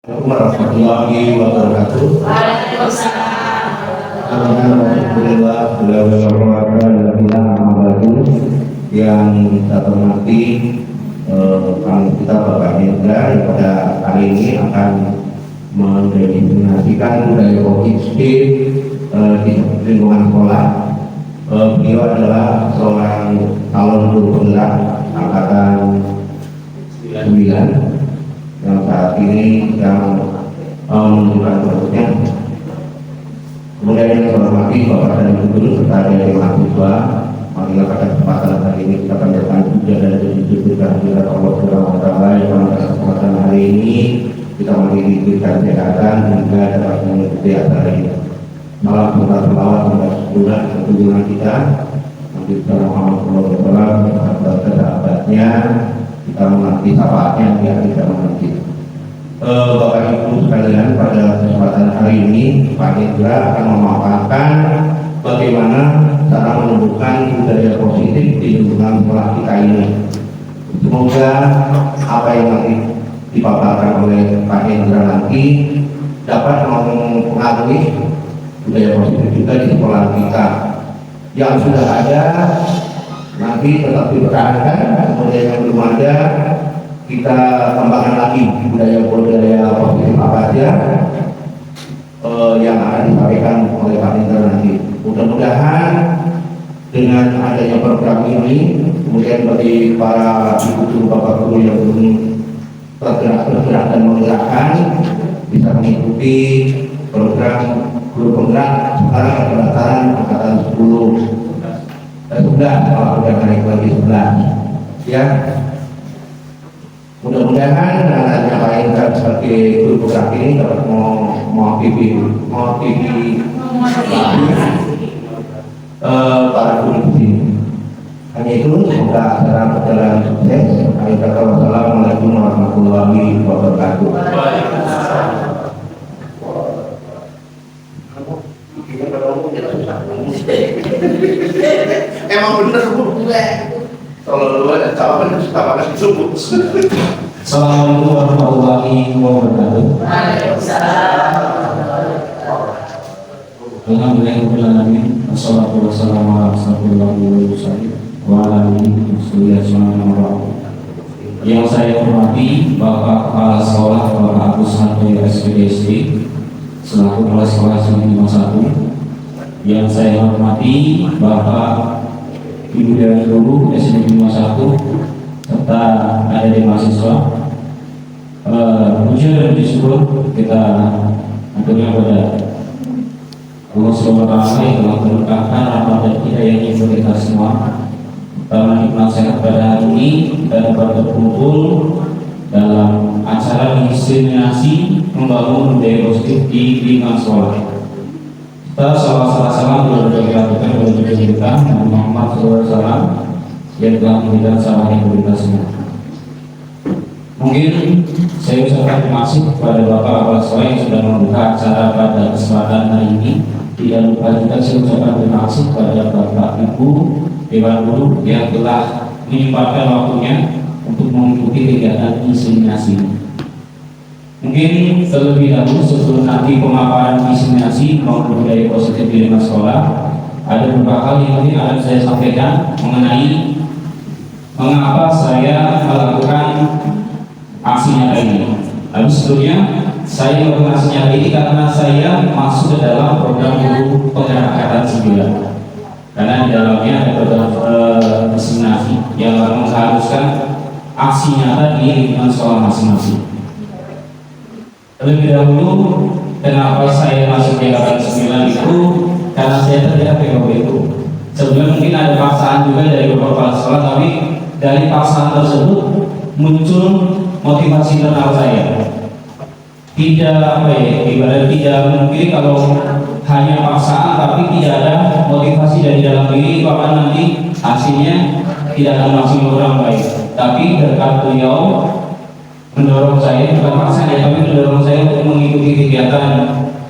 Warahmatullahi wabarakatuh. Waalaikumsalam. Alhamdulillah, yang kita hormati tamu kita Bapak Hendra yang pada hari ini akan mendefinisikan budaya logistik di lingkungan sekolah. Beliau adalah seorang calon guru penggerak angkatan 9 yang saat ini sedang menunjukkan bentuknya. Kemudian yang saya hormati Bapak dan Ibu serta dari mahasiswa, marilah pada kesempatan hari ini kita panjatkan puja dan syukur kehadirat Allah Subhanahu wa Ta'ala yang pada kesempatan hari ini kita masih diberikan kesehatan hingga dapat mengikuti acara ini. Malam kita selawat pada sebulan kunjungan kita Nabi Muhammad SAW beserta sahabatnya, kita menanti syafaatnya biar tidak menanti. Bapak Ibu sekalian, pada kesempatan hari ini Pak Hendra akan memaparkan bagaimana cara menumbuhkan budaya positif di lingkungan sekolah kita ini. Semoga apa yang nanti dipaparkan oleh Pak Hendra nanti dapat mempengaruhi budaya positif juga di sekolah kita. Yang sudah ada nanti tetap dipertahankan, kemudian yang belum ada kita kembangkan lagi budaya-budaya positif apa saja yang akan disampaikan oleh Pak Hendra nanti. Mudah-mudahan dengan adanya program ini, kemudian bagi para ibu guru, bapak guru yang belum tergerak dan menggerakkan bisa mengikuti program guru penggerak sekarang pendaftaran angkatan 10 dan 11 kalau sudah naik lagi 11 ya. Mudah-mudahan dengan adanya Pak Hendra sebagai guru penggerak ini dapat mewakili para guru di sini. Hanya itu, semoga acara berjalan sukses. Wassalamualaikum warahmatullahi wabarakatuh. Emang bener Bu. Kalau lu ada jawaban kita disebut. Assalamualaikum warahmatullahi wabarakatuh. Waalaikumsalam. Alhamdulillahirobbilalamin. Wassalatu wassalamu ala asyrofil mursalin wa ala alihi washabihi. Yang saya hormati Bapak Kepala Sekolah Bapak Agus Santoyo SPDSD selaku Kepala Sekolah 51. Yang saya hormati Bapak Ibu dan Guru SMP 51 serta adik mahasiswa. Puji dan syukur kita aturnya kepada Allah Subhanahu wa Ta'ala yang telah memberkahkan rahmat dan hidayahnya untuk kita semua. Karena hikmat sehat pada hari ini kita dapat berkumpul dalam acara diseminasi membangun budaya positif di lingkungan sekolah. Kita salam kepada kita Nabi Muhammad SAW yang telah memberikan salam yang kita semua. Mungkin saya ucapkan terima kasih kepada Bapak Kepala Sekolah yang sudah membuka acara pada kesempatan hari ini. Tidak lupa juga saya ucapkan terima kasih kepada Bapak Ibu Dewan Guru yang telah menyempatkan waktunya untuk mengikuti kegiatan inseminasi. Mungkin terlebih dahulu sebelum nanti pemaparan inseminasi maupun budaya positif di lingkungan sekolah, ada beberapa hal yang mungkin akan saya sampaikan mengenai mengapa saya melakukan aksi nyata ini. Lalu sebelumnya saya melakukan aksi nyata ini karena saya masuk ke dalam program guru penggerak angkatan 9. Karena di dalamnya ada program inseminasi yang mengharuskan aksi nyata di lingkungan sekolah masing-masing. Terlebih dahulu, kenapa saya masuk di angkatan 9 itu? Karena saya terlihat PKB itu. Sebelumnya mungkin ada paksaan juga dari beberapa sekolah, tapi dari paksaan tersebut muncul motivasi internal saya. Tidak ibarat tidak mungkin kalau hanya paksaan tapi tidak ada motivasi dari dalam diri, itu akan nanti hasilnya tidak akan maksimal kurang baik. Tapi berkat beliau mendorong saya, bukan paksaan ya, tapi mendorong saya untuk mengikuti kegiatan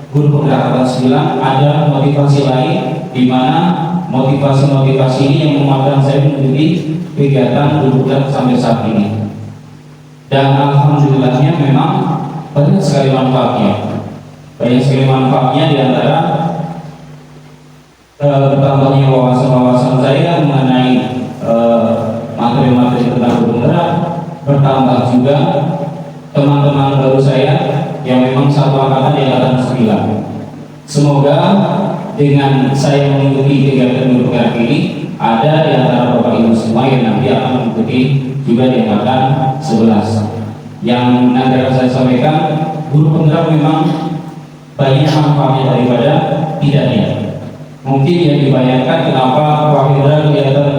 guru penggerak angkatan 9. Ada motivasi lain di mana motivasi ini yang menguatkan saya mengikuti kegiatan guru penggerak sampai saat ini. Dan alhamdulillahnya memang banyak sekali manfaatnya. Banyak sekali manfaatnya di antara bertambahnya wawasan-wawasan saya mengenai materi-materi tentang penggerak, bertambah juga teman-teman baru saya yang memang satu angkatan di angkatan 9. Semoga dengan saya mengikuti kegiatan guru penggerak ini, ada di antara Bapak Ibu semua yang nanti akan mengikuti juga di angkatan 11. Yang nanti akan saya sampaikan, guru penggerak memang banyak manfaatnya daripada tidaknya. Mungkin yang dibayangkan kenapa Pak Hendra kelihatan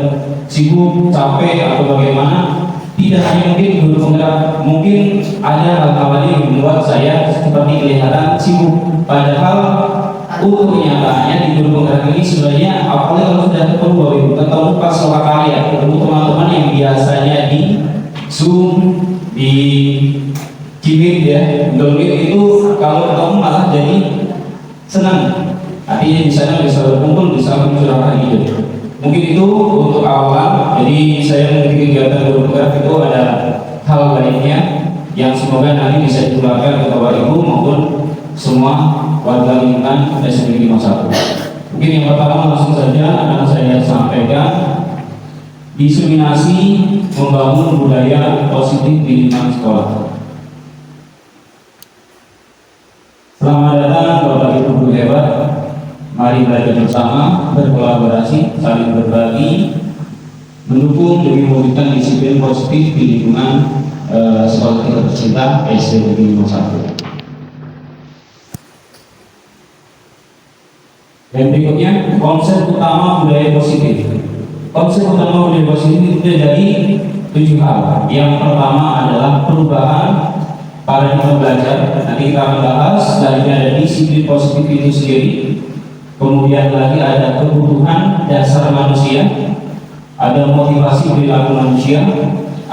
sibuk, capek atau bagaimana, tidak hanya mungkin guru penggerak, mungkin ada hal-hal lain yang membuat saya seperti kelihatan sibuk. Padahal untuk kenyataannya di guru penggerak ini sebenarnya, apalagi kalau sudah ketemu pas lokal ya, ketemu teman-teman yang biasanya di Zoom, di Gimik ya, Meet itu kalau ketemu malah jadi senang. Artinya di sana bisa berkumpul, bisa mencurahkan ide. Mungkin itu untuk awal. Jadi saya mengikuti kegiatan guru penggerak itu ada hal lainnya yang semoga nanti bisa ditularkan ke Bapak Ibu maupun semua warga lingkungan SMP 51. Mungkin yang pertama langsung saja akan saya sampaikan, diseminasi membangun budaya positif di lingkungan sekolah. Selamat datang Bapak Ibu guru hebat. Mari belajar bersama, berkolaborasi, saling berbagi, mendukung demi mewujudkan disiplin positif di lingkungan sekolah kita tercinta SD Negeri 51. Dan berikutnya, konsep utama budaya positif. Konsep utama budaya positif itu dari 7 hal. Yang pertama adalah perubahan paradigma belajar. Nanti kita akan bahas. Selanjutnya ada disiplin positif itu sendiri. Kemudian lagi ada kebutuhan dasar manusia, ada motivasi perilaku manusia,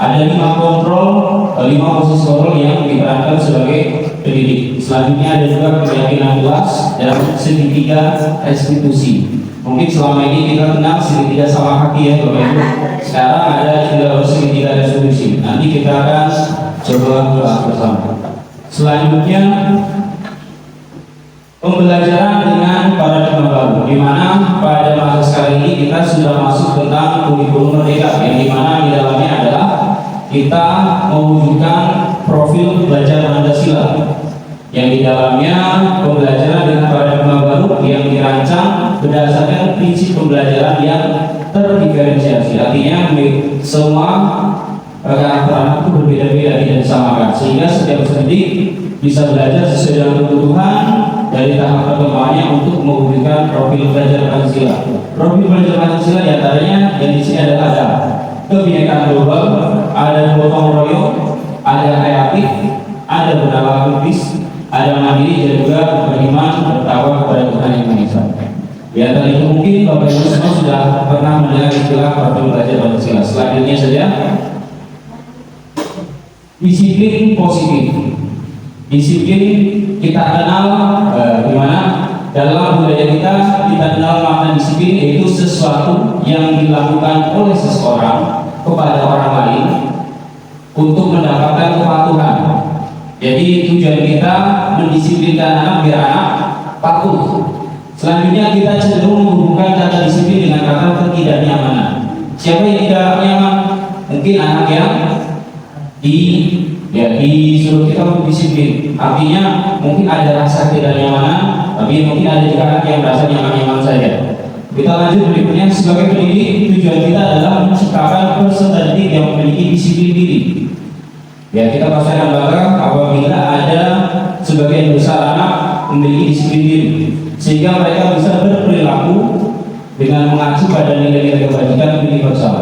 ada 5 kontrol, 5 posisi kontrol yang diperankan sebagai pendidik. Selanjutnya ada juga keyakinan kelas dan segitiga restitusi. Mungkin selama ini kita kenal segitiga sama kaki ya Bapak Ibu. Sekarang ada juga segitiga restitusi. Nanti kita akan coba bahas bersama. Selanjutnya pembelajaran dengan paradigma baru, di mana pada masa sekarang ini kita sudah masuk tentang kurikulum merdeka, yang di mana di dalamnya adalah kita mewujudkan profil belajar Pancasila, yang di dalamnya pembelajaran dengan paradigma baru yang dirancang berdasarkan prinsip pembelajaran yang terdiferensiasi. Artinya semua anak itu berbeda-beda, tidak disamakan, sehingga setiap pendidik bisa belajar sesuai dengan kebutuhan dari tahap perkembangannya untuk mewujudkan profil belajar Pancasila. Profil belajar Pancasila diantaranya yang di sini ada kebinekaan global, ada gotong royong, ada kreatif, ada bernama kritis, ada mandiri, dan juga beriman bertakwa kepada Tuhan Yang Maha Esa. Di antara itu mungkin Bapak Ibu semua sudah pernah mendengar istilah profil belajar Pancasila. Selanjutnya saja, disiplin positif. Disiplin kita kenal di mana dalam budaya kita kenal makna disiplin, yaitu sesuatu yang dilakukan oleh seseorang kepada orang lain untuk mendapatkan kepatuhan. Jadi tujuan kita mendisiplinkan anak biar anak patuh. Selanjutnya kita cenderung menghubungkan kata disiplin dengan kata ketidaknyamanan. Siapa yang tidak nyaman? Mungkin anak yang disuruh kita untuk disiplin. Artinya mungkin ada rasa tidak nyamanan, tapi mungkin ada juga anak yang merasa nyaman-nyaman saja. Kita lanjut berikutnya, sebagai pendidik tujuan kita adalah menciptakan peserta didik yang memiliki disiplin diri. Ya, kita pasti akan bangga apabila ada sebagian besar anak memiliki disiplin diri, sehingga mereka bisa berperilaku dengan mengacu pada nilai-nilai kebajikan universal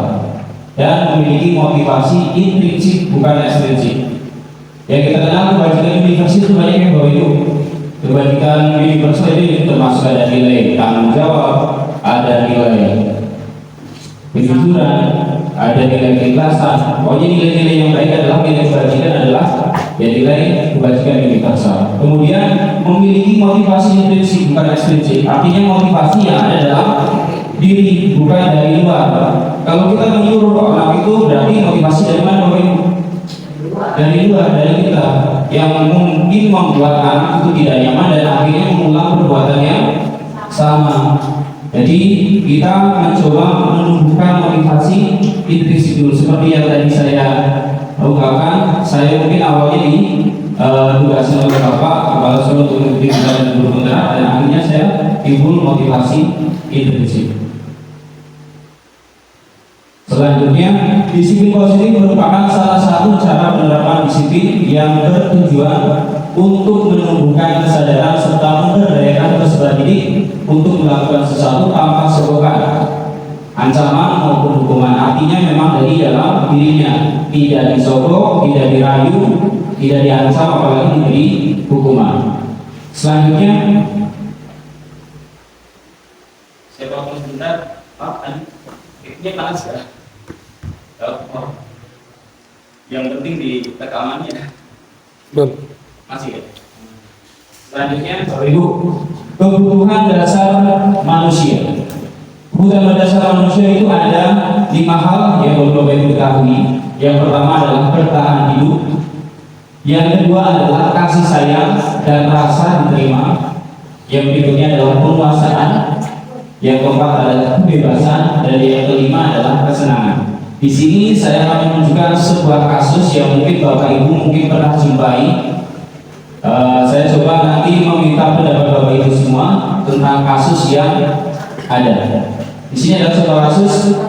dan memiliki motivasi intrinsik bukan ekstrinsik. Yang kita kenal kebajikan universal itu banyak yang Bapak Ibu. Kebajikan universal ini termasuk ada nilai tanggung jawab, ada nilai kejujuran, ada nilai keikhlasan. Pokoknya nilai-nilai yang baik adalah nilai kebajikan adalah ya nilai kebajikan universal. Kemudian memiliki motivasi intrinsik bukan ekstrinsik. Artinya motivasi yang ada dalam diri bukan dari luar. Kalau kita menyuruh anak itu berarti motivasi dari mana Bapak Ibu? dari luar dari kita yang mungkin membuat anak itu tidak nyaman dan akhirnya mengulang perbuatan yang sama. Jadi kita mencoba menumbuhkan motivasi intrinsik dulu seperti yang tadi saya ungkapkan. Saya mungkin awalnya tugasnya oleh Bapak kepala sekolah untuk mengikuti dan guru penggerak, dan akhirnya saya timbul motivasi intrinsik. Selanjutnya, disiplin positif merupakan salah satu cara penerapan disiplin yang bertujuan untuk menumbuhkan kesadaran serta memberdayakan peserta didik untuk melakukan sesuatu tanpa sebuah ancaman maupun hukuman. Artinya memang dari dalam dirinya, tidak disogok, tidak dirayu, tidak diancam, apalagi diberi hukuman. Selanjutnya, saya potong sebentar, Pak. Ini panas ya? Yang penting di rekamannya. Masih ya? Selanjutnya, Ibu, kebutuhan dasar manusia. Kebutuhan dasar manusia itu ada 5 hal yang perlu Bapak Ibu ketahui. Yang pertama adalah bertahan hidup. Yang kedua adalah kasih sayang dan rasa diterima. Yang berikutnya adalah penguasaan. Yang keempat adalah kebebasan, dan yang kelima adalah kesenangan. Di sini saya akan menunjukkan sebuah kasus yang mungkin Bapak Ibu mungkin pernah jumpai. Saya coba nanti meminta pendapat Bapak Ibu semua tentang kasus yang ada. Di sini adalah sebuah kasus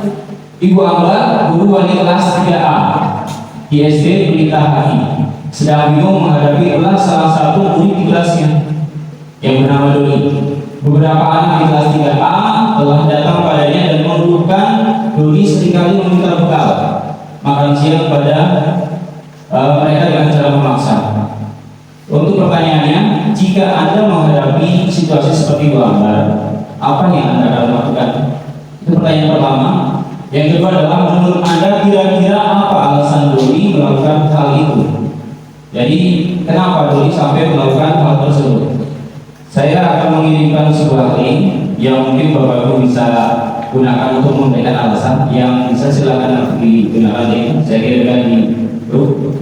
Ibu Amba, guru wali kelas 3A di SD Pelita HI, sedang bingung menghadapi kelas salah satu murid di kelasnya yang bernama Doni. Beberapa anak di kelas 3A telah datang padanya dan mengeluhkan Doni seringkali meminta bekal makan siang pada mereka dengan cara memaksa. Untuk pertanyaannya, jika Anda menghadapi situasi seperti itu, apa yang Anda akan lakukan? Itu pertanyaan pertama. Yang kedua adalah, menurut Anda kira-kira apa alasan Doni melakukan hal itu? Jadi kenapa Doni sampai melakukan hal tersebut? Saya akan mengirimkan sebuah link yang mungkin Bapak Ibu bisa gunakan untuk memberikan alasan, yang bisa silakan digunakan link. Saya kirimkan di grup.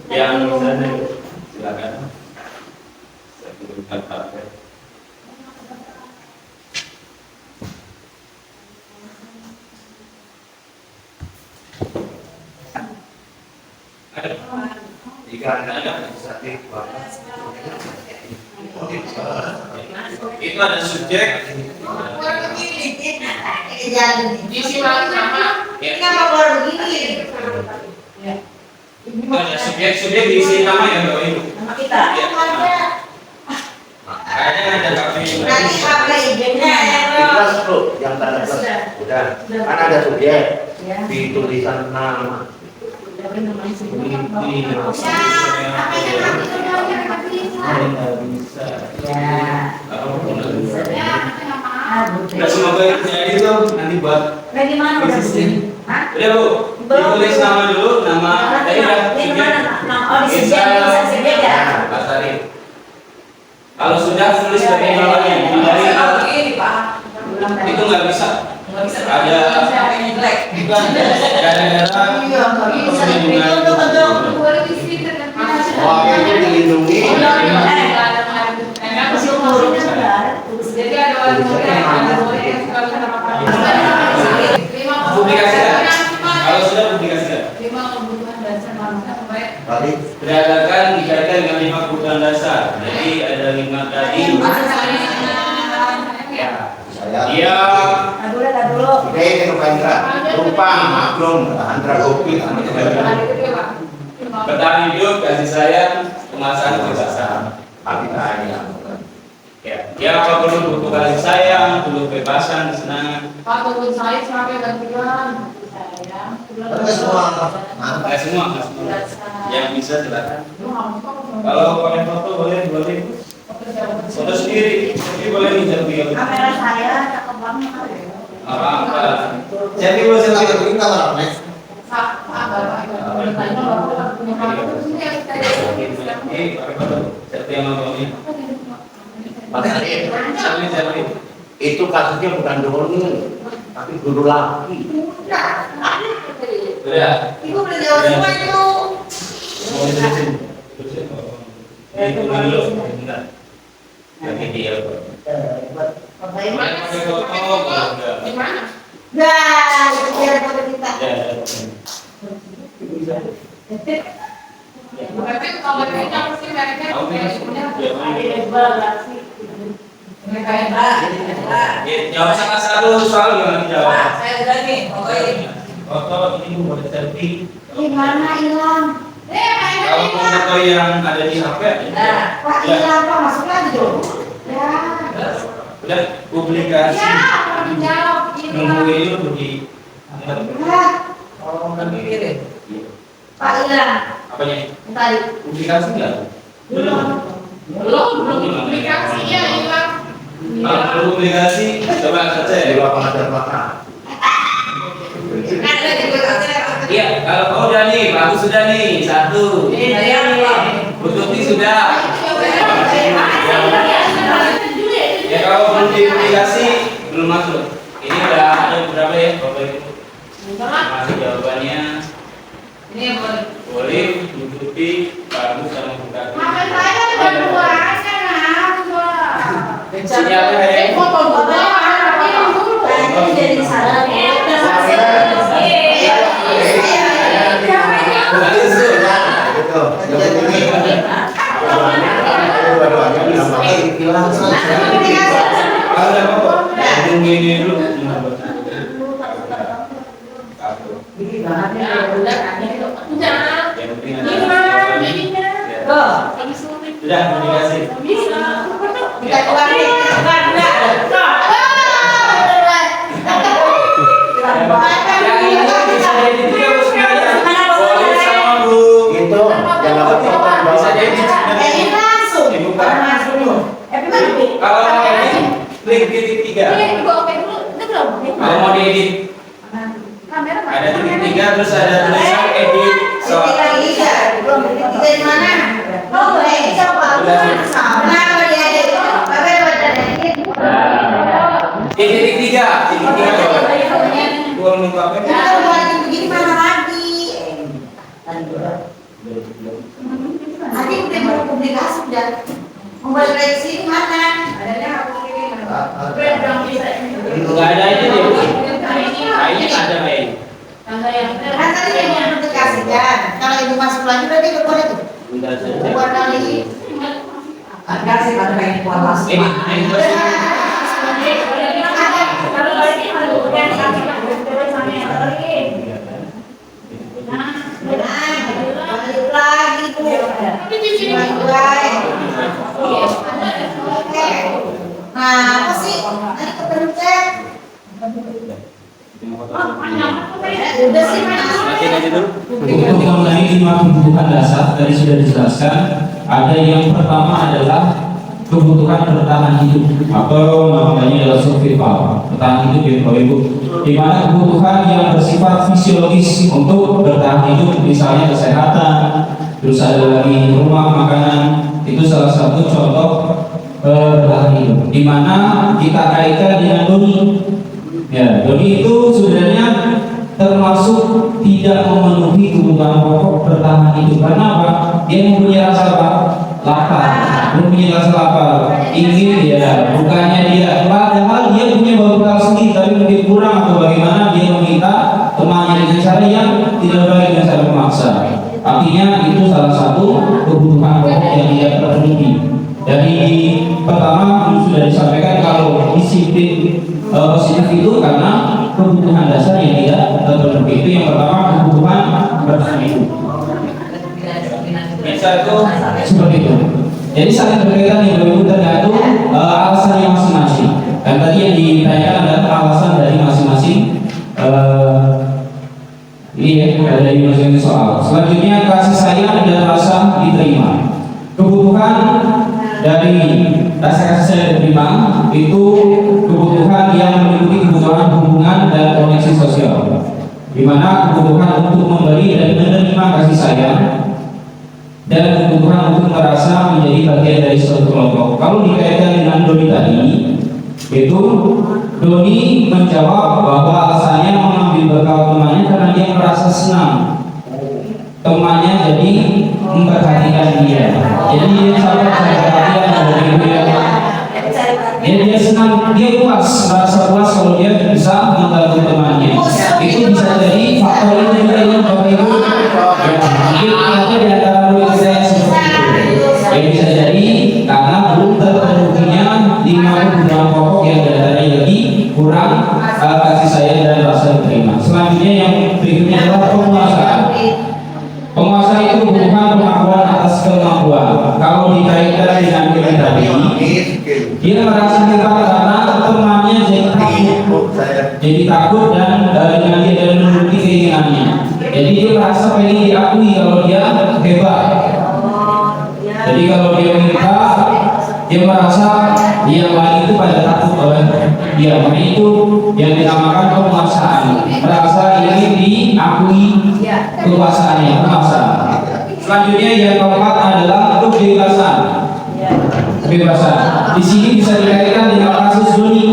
Yang bisa silakan. Saya kirimkan pakai. Jika Anda bisa itu ada subjek. Diisi sama. Ya. Kenapa baru begini? Itu ada subjek diisi nama ya Bapak Ibu. Nama kita. Ya. Kayaknya ada kami. Nanti apa izinnya ya di bro? kelas bro, yang tanda kelas udah. Kan ada subjek di tulisan nama. Nggak semoga itu nanti buat. Bagaimana udah begini? Udah Bu, ditulis nama dulu, nama daerah. Ini mana? Oh di sini bisa ya. Pak Sari. Kalau sudah tulis dari bawahnya, dari itu nggak bisa. Ada Wah, ini dilindungi. Jadi ada publikasikan. Kalau sudah publikasikan. 5 kebutuhan dasar manusia supaya Berdasarkan dikaitkan dengan 5 kebutuhan dasar. Jadi ada 5 tadi. Iya. dulu. Oke, itu Andra. Lupa, maklum, Andra Gopi. Bertahan hidup, kasih sayang, kemasan, kebebasan. Tapi tanya. Ya, apa perlu butuh kasih sayang, perlu kebebasan, kesenangan. Pak turun saya sampai gantian. Sayang. Enggak semua. Nggak semua. Yang bisa silakan. Kalau pakai foto boleh. Foto sendiri boleh nih selfie. Kamera saya cakep banget. Apa? Jadi boleh selfie. Ini kamera next. Mas Arif, itu kasusnya bukan Doni, tapi guru laki. Udah. Ibu boleh jawab semua itu. Mau diterusin. Itu dulu. Bentar. Lagi dia. Bagaimana sih? Di mana? Nah, itu biar foto kita. Berarti kalau mereka mesti mereka Jawab salah satu soal yang dijawab. Saya udah nih, pokoknya. Foto ini buat selfie. Gimana hilang? Kalau foto yang ada di HP, Nah, Pak hilang Pak masuk lagi dong. Ya. udah publikasi. jawab Nunggu ini lu di. Nah, Pak hilang. Apanya? Tadi. Publikasi nggak? belum publikasi ya hilang. Kalau belum publikasi, coba saja Di ya. lapangan dan makan. Ada di belakangnya. Iya, kalau kau udah nih, bagus sudah nih, satu. Bututi sudah. Ya kalau belum dipublikasi, belum masuk. Ini udah ada beberapa ya, Bapak Ibu. Masih jawabannya. Ini yang boleh. Boleh, diikuti, bagus sama buka. Makan saya udah buat sana. Siapa ya? Foto dulu. Tadi jadi salah. Kalau ada apa? Tunggu ini dulu. Yang penting ada. Sudah publikasi. Kita keluar nih. Yang ini bisa jadi tiga bos sebenarnya. Boleh sama Bu. Itu jangan apa-apa. Bisa jadi Eh, sebenarnya. ini langsung. Dibuka. Langsung. Kalau ini klik titik tiga. Kalau mau diedit ada titik tiga terus ada tulisan edit soal. Tiga tiga. Belum tiga di mana? Oh, ini coba. Kenapa dia ada itu? Apa yang ada ini? Titik tiga coba. Gua lupa apa? Kita lagi begini mana lagi? Nanti udah mau publikasi udah. Mau balik lagi sini mana? Adanya aku ini. Enggak ada itu deh. Kayaknya ada kayak. Kan tadi dia mau publikasikan. Kalau ibu masuk lagi berarti keluar itu. Bentar saja. Keluar kali. Agak sih pada pengen keluar masuk. Ini Balik lagi bu. Nah, apa sih? Tadi kepencet. Udah sih mas. Nanti aja dulu. Untuk mengenai 5 kebutuhan dasar tadi sudah dijelaskan. Ada yang pertama adalah kebutuhan bertahan hidup atau namanya adalah survival, bertahan hidup ya Bapak Ibu. Di mana kebutuhan yang bersifat fisiologis untuk bertahan hidup, misalnya kesehatan, terus ada lagi rumah, makanan, itu salah satu contoh bertahan hidup. Di mana kita kaitkan dengan doni. Ya, doni itu sebenarnya termasuk tidak memenuhi kebutuhan pokok bertahan hidup. Karena apa? Dia mempunyai rasa lapar, mempunyai rasa lapar, ingin ya, bukannya dia, padahal dia punya bekal sendiri, tapi mungkin kurang atau bagaimana dia meminta temannya dengan cara yang tidak baik, dengan cara memaksa. Artinya itu salah satu kebutuhan pokok yang tidak terpenuhi. Dari pertama sudah disampaikan kalau disiplin positif itu karena kebutuhan dasar yang tidak terpenuhi. Itu yang pertama, kebutuhan bertahan hidup. Bisa itu Seperti itu. Jadi saling berkaitan yang berbeda tergantung alasannya masing-masing. Dan tadi yang ditanyakan adalah alasan dari masing-masing ini ya, dari masing-masing soal. Selanjutnya kasih sayang dan rasa diterima. Kebutuhan dari rasa kasih sayang diterima itu kebutuhan yang meliputi kebutuhan hubungan dan koneksi sosial. Di mana kebutuhan untuk memberi dan menerima kasih sayang dan kebutuhan untuk merasa menjadi bagian dari suatu kelompok. Kalau dikaitkan dengan doni tadi, itu Doni menjawab bahwa alasannya mengambil bekal temannya karena dia merasa senang temannya jadi memperhatikan dia. Jadi dia sangat perhatian dari dia. Dia senang, dia puas, merasa puas kalau dia bisa membantu temannya. Itu bisa jadi faktor itu juga yang Bapak Ibu. Mungkin ada di antara murid saya seperti itu. Ya bisa jadi karena belum terpenuhinya 5 kebutuhan pokok yang diantaranya lagi kurang kasih sayang dan rasa diterima. Selanjutnya yang berikutnya adalah penguasaan. Penguasa itu bukan pengakuan atas kemampuan. Kalau dikaitkan dengan ini tadi, dia merasa hebat karena temannya jadi takut dan dengan dia dan menuruti keinginannya. Jadi dia merasa pengen diakui kalau dia hebat. Jadi kalau dia minta, dia merasa yang lain itu pada takut oleh dia. Makanya itu yang dinamakan penguasaan. Merasa ingin diakui kekuasaannya, penguasaan. Selanjutnya yang keempat adalah kebebasan. Kebebasan. Di sini bisa dikaitkan dengan kasus Doni.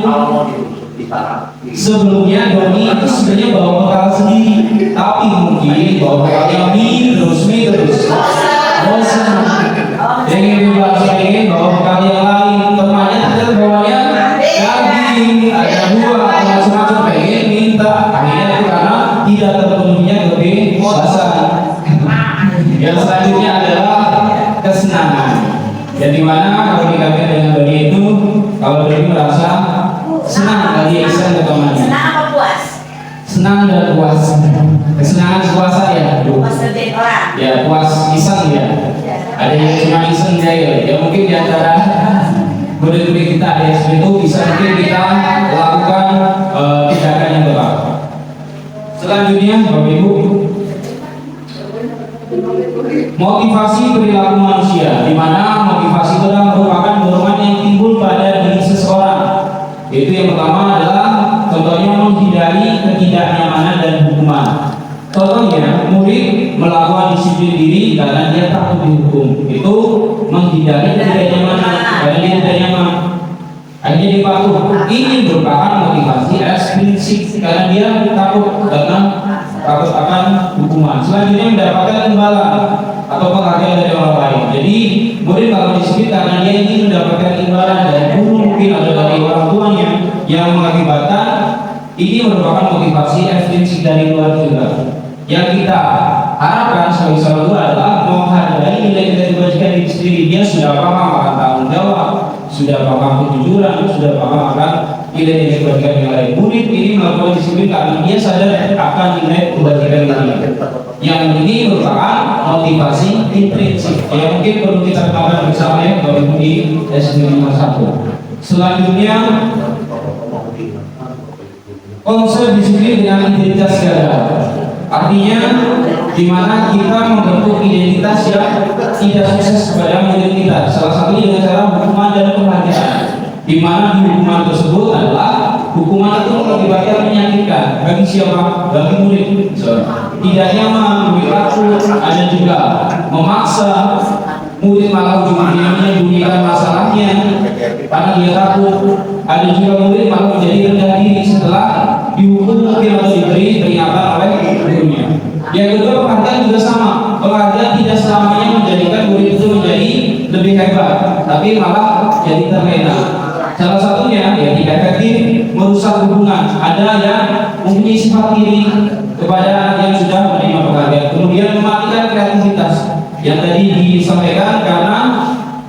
Sebelumnya Doni itu sebenarnya bawa bekal sendiri, tapi mungkin bawa bekalnya mie terus. Bosan. Ingin bebas, ingin bawa bekal yang lain. Temannya ternyata bawanya daging, ada buah, ada semacam pengen minta. Akhirnya itu karena tidak terpenuhinya kebebasan. Yang selanjutnya adalah kesenangan. Jadi mana kalau dikaitkan dengan Doni itu, kalau Doni merasa senang lagi iseng ke temannya. Senang apa puas? Senang dan puas. Kesenangan puasa ya. Puas kerjain orang. Ya puas iseng ya. Ada yang cuma iseng ya. Ya mungkin di antara murid-murid kita ada yang itu bisa mungkin kita lakukan tindakan yang tepat. Selanjutnya Bapak Ibu, motivasi perilaku manusia, di mana motivasi itu adalah merupakan dorongan yang timbul pada diri seseorang. Itu yang pertama adalah contohnya menghindari ketidaknyamanan dan hukuman. Contohnya murid melakukan disiplin diri karena dia takut dihukum. Itu menghindari ketidaknyamanan karena dia tidak nyaman. Akhirnya dia patuh. Ini merupakan motivasi ekstrinsik karena dia takut akan hukuman. Selanjutnya mendapatkan imbalan atau penghargaan dari orang lain. Jadi murid kalau disiplin karena dia ingin mendapatkan imbalan dari guru, mungkin ada dari orang tuanya, yang mengakibatkan ini merupakan motivasi ekstrinsik dari luar juga. Yang kita harapkan sebagai seorang guru adalah menghargai nilai-nilai kebajikan diri sendiri. Dia sudah paham akan tanggung jawab, sudah paham kejujuran, sudah paham akan nilai-nilai kebajikan yang lain. Murid ini melakukan disiplin karena dia sadar akan nilai kebajikan ini. Yang ini merupakan motivasi intrinsik yang mungkin perlu kita kenalkan bersama ya Bapak Ibu di SD 51. Selanjutnya konsep disiplin dengan identitas ganda. Artinya di mana kita membentuk identitas yang tidak sukses kepada murid kita. Salah satunya dengan cara hukuman dan penghargaan. Di mana di hukuman tersebut adalah hukuman itu mengakibatkan menyakitkan bagi siapa? Bagi murid. Tidak nyaman, berlaku, ada juga memaksa murid malah ujung-ujungnya menyembunyikan masalahnya karena dia takut. Ada juga murid malah menjadi rendah diri setelah dihukum mungkin atau diberi peringatan oleh gurunya. Yang kedua, penghargaan juga sama. Penghargaan tidak selamanya menjadikan murid itu menjadi lebih hebat, tapi malah jadi terlena. Salah satunya ya tidak efektif, merusak hubungan. Ada yang mempunyai sifat iri kepada yang sudah menerima penghargaan, kemudian mematikan kreativitas yang tadi disampaikan karena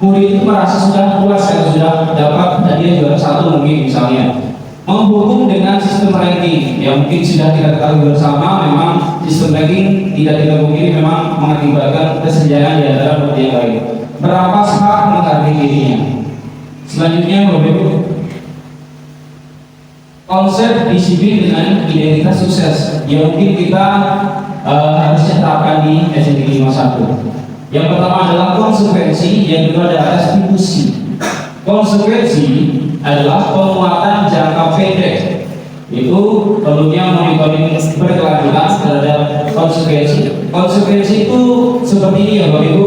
murid itu merasa sudah puas karena sudah dapat hadiah juara 1 mungkin misalnya. Menghukum dengan sistem ranking yang mungkin sudah kita ketahui bersama, memang sistem ranking tidak kita mungkin memang mengakibatkan kesenjangan di antara murid yang lain. Merampas hak menghargai dirinya. Selanjutnya konsep disiplin dengan identitas sukses yang mungkin kita harusnya terapkan di SD 51. Yang pertama adalah konsekuensi, yang kedua adalah restitusi. Konsekuensi adalah penguatan jangka pendek. Itu perlunya monitoring berkelanjutan terhadap konsekuensi. Konsekuensi itu seperti ini ya Bapak Ibu.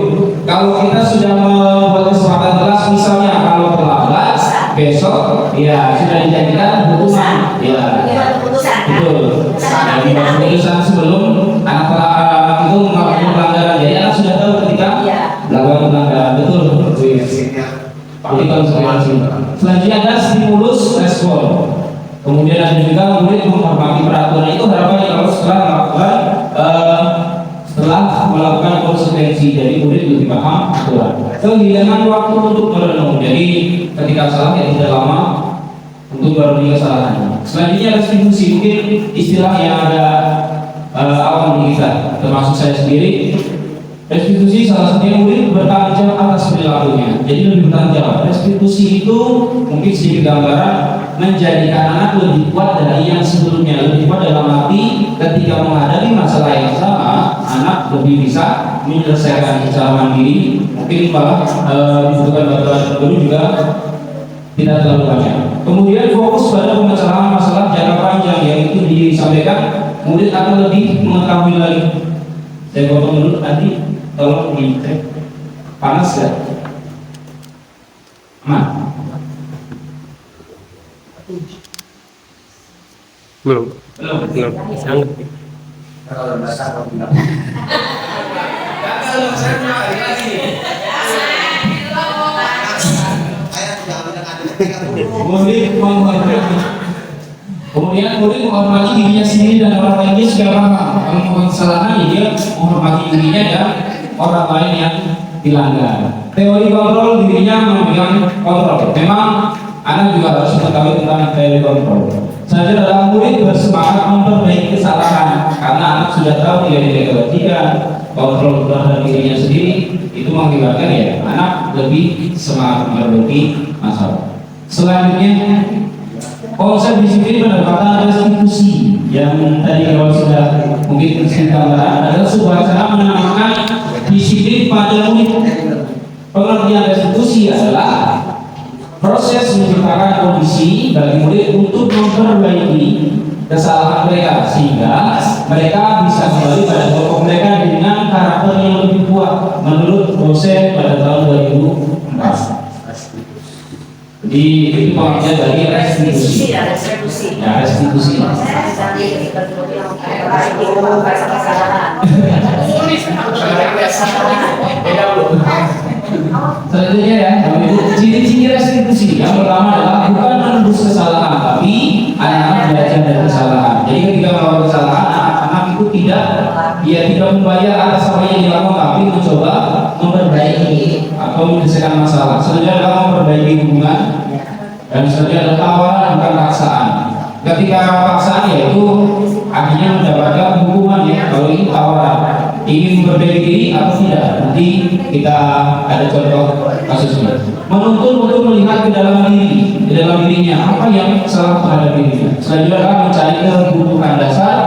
Kalau kita sudah membuat kesepakatan kelas, misalnya kalau terlambat besok ya sudah dijadikan hukuman. Ya, Bukan keputusan kan? betul. Nah, di bawah keputusan sebelum anak itu melakukan pelanggaran, jadi anak sudah tahu ketika Iya. melakukan pelanggaran, betul. Jadi konsekuensi. Selanjutnya ada stimulus respon. Kemudian ada juga murid menghormati peraturan. Itu harapannya kalau setelah melakukan konsekuensi, jadi murid lebih paham aturan. Kehilangan waktu untuk merenung. Jadi ketika salah ya tidak lama untuk merenungi kesalahannya. Selanjutnya restitusi, mungkin istilah yang ada awam di kita, termasuk saya sendiri. Restitusi salah satunya murid bertanggung jawab atas perilakunya. Jadi lebih bertanggung jawab. Restitusi itu mungkin sedikit gambaran menjadikan anak lebih kuat dari yang sebelumnya. Lebih kuat dalam arti ketika menghadapi masalah yang sama, anak lebih bisa menyelesaikan secara mandiri. Mungkin malah dibutuhkan bantuan guru juga tidak terlalu banyak. Kemudian fokus pada pemecahan masalah jangka panjang yang itu disampaikan, murid akan lebih mengetahui lagi. Saya potong dulu nanti. Tolong dicek panas ya, aman. Belum. Sangat. Kalau basah kalau bilang. Kemudian murid menghormati dirinya sendiri dan orang lainnya sudah paham. Kalau melakukan kesalahan, dia menghormati dirinya dan orang lain yang dilanggar. Teori kontrol, dirinya memegang kontrol. Memang anak juga harus mengetahui tentang teori kontrol. Selanjutnya adalah murid bersemangat memperbaiki kesalahan karena anak sudah tahu nilai-nilai kebajikan, kontrol terhadap dirinya sendiri, itu mengakibatkan ya anak lebih semangat memperbaiki masalah. Selanjutnya konsep disiplin pendapatan restitusi yang tadi kalau sudah mungkin gambaran adalah sebuah cara menanamkan disiplin pada murid. Pengertian restitusi adalah proses menciptakan kondisi bagi murid untuk memperbaiki kesalahan mereka sehingga mereka bisa kembali pada kelompok mereka dengan karakter yang lebih kuat menurut dosen pada tahun 2004. Jadi itu pengertian dari restitusi. Ya, restitusi. Ya, restitusi. Selanjutnya ya, ciri-ciri restitusi. Yang pertama adalah bukan menembus kesalahan, tapi anak-anak belajar dari kesalahan. Jadi ketika melakukan kesalahan, anak-anak itu tidak membayar atas apa yang dilakukan, tapi mencoba memperbaiki atau menyelesaikan masalah. Selanjutnya adalah memperbaiki hubungan, dan selanjutnya adalah tawaran bukan paksaan. Ketika paksaan yaitu akhirnya mendapatkan hukuman ya, kalau ini tawaran ingin memperbaiki diri atau tidak. Nanti kita ada contoh kasusnya. Menuntun untuk melihat ke dalam dirinya apa yang salah terhadap dirinya. Selanjutnya adalah mencari kebutuhan dasar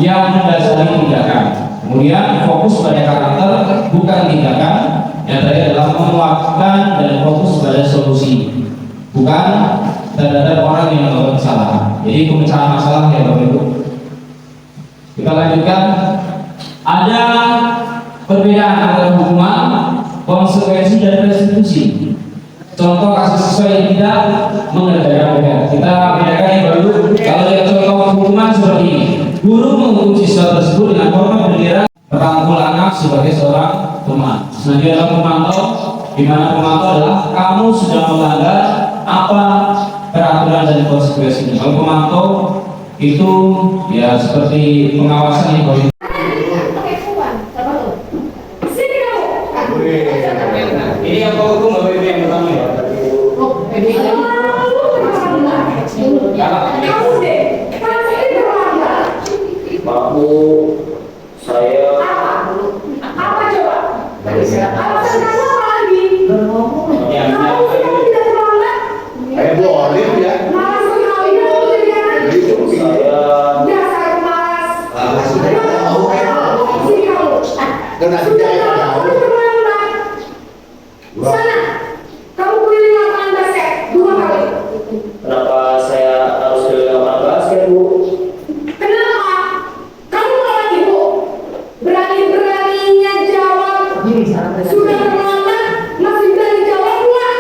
yang mendasari tindakan. Kemudian fokus pada karakter bukan tindakan. Yang tadi adalah menguatkan dan fokus pada solusi, bukan terhadap orang yang melakukan kesalahan. Jadi pemecahan masalah ya Bapak Ibu. Kita lanjutkan. Ada perbedaan antara hukuman, konsekuensi dan restitusi. Contoh kasus siswa yang tidak mengerjakan PR. Kita bedakan yang baru. Kalau lihat contoh hukuman seperti ini, guru menghukum siswa tersebut dengan format bendera merangkul anak sebagai seorang teman. Selanjutnya adalah pemantau, di mana pemantau adalah kamu sudah melanggar apa peraturan dan konsekuensinya. Kalau pemantau itu ya seperti pengawasan yang baru. Ini yang kau hukum Bapak Ibu yang pertama ya. Pak Bu, saya Apa coba? Alasan kamu apa lagi? Ya, Kamu sudah tidak terlambat. Boleh ya. Malas sekali kamu jadikan. saya Dasar pemalas. Sudah tahu. Sini kamu. Dan nanti Sudah dia tahu tahu. kamu terlambat. Sana. Kamu keliling lapangan basket 2 kali. kenapa saya harus ke lapangan basket Bu? Kenapa? Kamu lawan ibu. Berani-beraninya jawab. Sudah terlambat, masih berani jawab pula.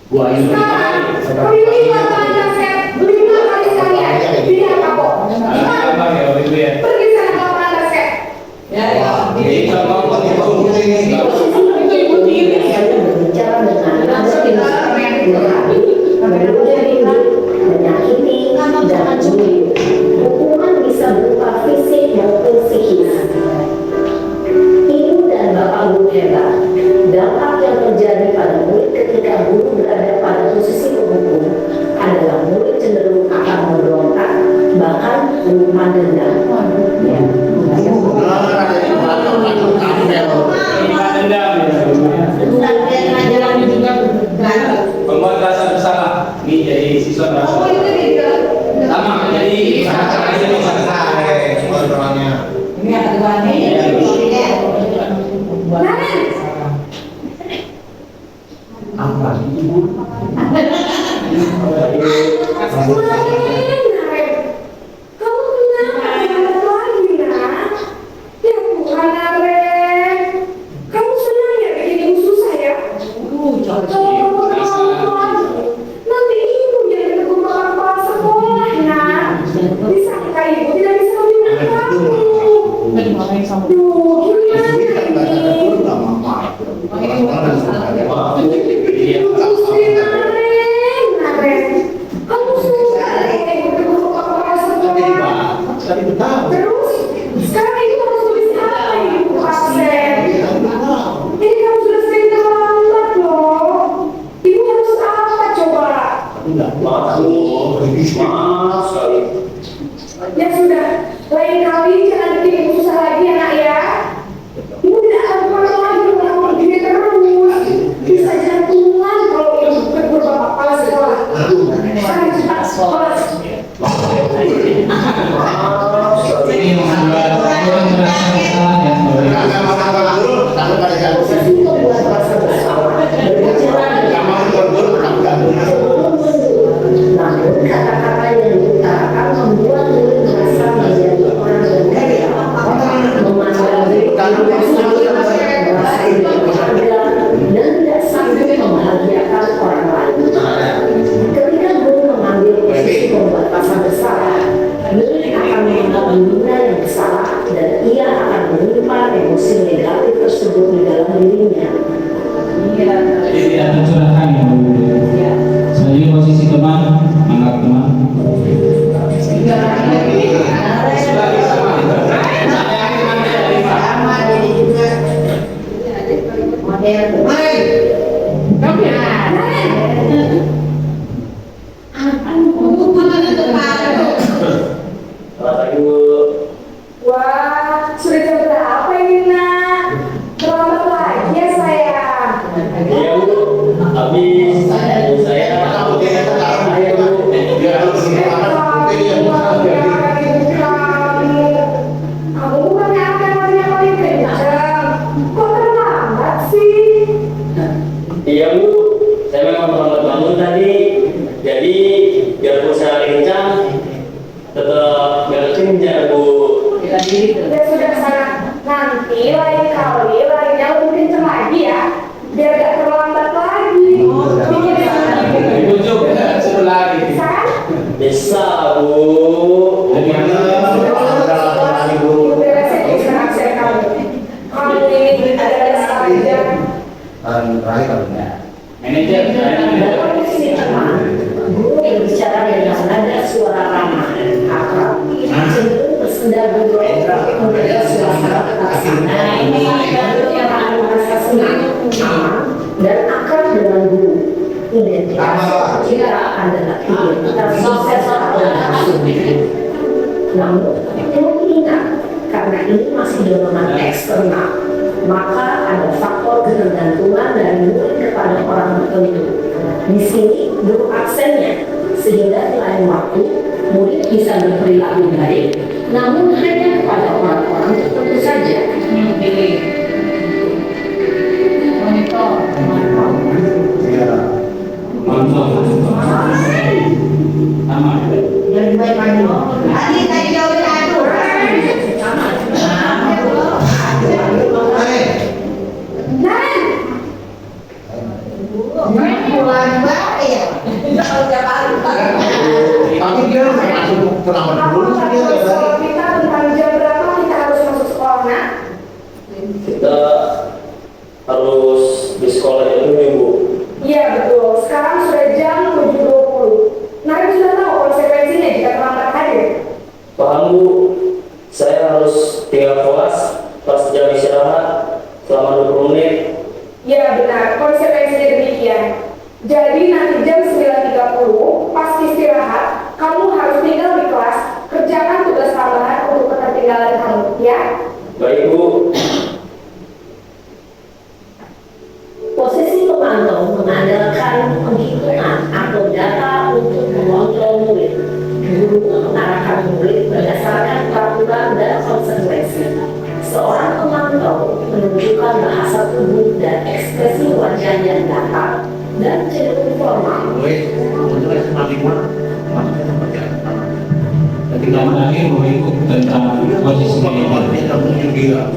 Gua ini Sekarang Pilih lapangan basket 5 kali sekalian. Tidak apa kok. Apa ya Ibu ya? Pergi sana ke lapangan basket. Ya. Berbicara dengan nada menyakiti dan menyakiti. Hukuman bisa berupa fisik maupun psikis. Ibu dan bapak guru hebat. Dampak yang terjadi pada murid ketika guru berada pada posisi penghukum adalah murid cenderung akan memberontak, bahkan rumah dendam. Membuat rasa bersalah. Ini jadi siswa merasa sama. Jadi Ini yang kedua nih. Kamu kenapa ribut lagi, nak? Ya Tuhan, Naren. Kamu senang ya bikin ibu susah ya? Kalau kamu pelan-pelan, nanti ibu yang ditegur bakal kepala sekolah, nak. Disangka ibu tidak bisa membina kamu. Duh, gimana ini? Justru Naren. Kamu suka ya ibu ditegur kepala sekolah. Terus, sekarang ibu harus tulis apa ibu absen? Ini kamu sudah sering terlambat loh. Ibu harus apa coba? Ya sudah, lain kali jangan bikin ibu susah lagi ya nak ya. Ibu tidak akan pernah lagi melakukan begini terus. Bisa jantungan kalau ibu tegur bapak kepala sekolah. Sekarang cepat sekolah. ini membuat orang merasa bersalah dan Proses itu membuat rasa bersalah berbicara namun kata-kata yang diutarakan membuat murid merasa menjadi orang bergaya, memandang diri merasa tidak berharga dan tidak sanggup membahagiakan orang lain. Ketika guru mengambil posisi membuat rasa bersalah, murid akan menganggap gurunya yang bersalah dan ia akan menyimpan emosi negatif tersebut di dalam dirinya. jadi tidak tercurahkan ya Bu. Selanjutnya posisi teman, anggap teman. Sama jadi juga model. Wah, sudah jam berapa ini nak? Terlambat lagi ya sayang. Kamu bukannya akan larinya paling kencang? Kok terlambat sih? Iya Bu, saya memang terlambat bangun tadi. Jadi biarpun saya kencang, tetap gak kencang Bu. Ya sudah sana, nanti lain kali larinya lebih kencang lagi ya, biar gak terlambat lagi. Bikin Dibujuk, suruh lari. San? Bisa Bu. Ibu beresin urusan absen kamu. Kamu ini ada saja. Manajer, Dalam posisi teman, guru berbicara dengan nada suara ramah, akrab, cenderung bersenda berdoa untuk menjaga suasana ketaatan. Nah, ini guru yang akan merasa senang, aman, dan akrab dengan guru. Identitas kita adalah identitas sukses atau berhasil. Namun, perlu ingat, karena ini masih dorongan eksternal, maka ada faktor ketergantungan dari murid kepada orang tertentu. Di sini guru absennya, sehingga di lain waktu murid bisa berperilaku baik, namun hanya kepada orang-orang tertentu saja. sama. Lebih baik lagi. Tadi jauh adu. Nan, Pulang baik ya. sekolah jam 7, Bu. Iya betul, sekarang sudah jam 7.20. Narim sudah tahu konsekuensinya jika terlambat hadir. Paham, Bu. Saya harus tinggal kelas pas jam istirahat selama 20 menit. Ya benar, konsekuensinya demikian. Jadi nanti jam 9.30 pas istirahat, kamu harus tinggal di kelas, kerjakan tugas tambahan untuk ketertinggalan kamu, ya? Baik, Bu. Posisi pemantau mengandalkan penghitungan atau data untuk mengontrol murid. Guru mengarahkan murid berdasarkan peraturan dan konsekuensi. Seorang pemantau menunjukkan bahasa tubuh dan ekspresi wajah yang datar dan cenderung formal. Ketika terakhir Bapak Ibu tentang posisi manajer.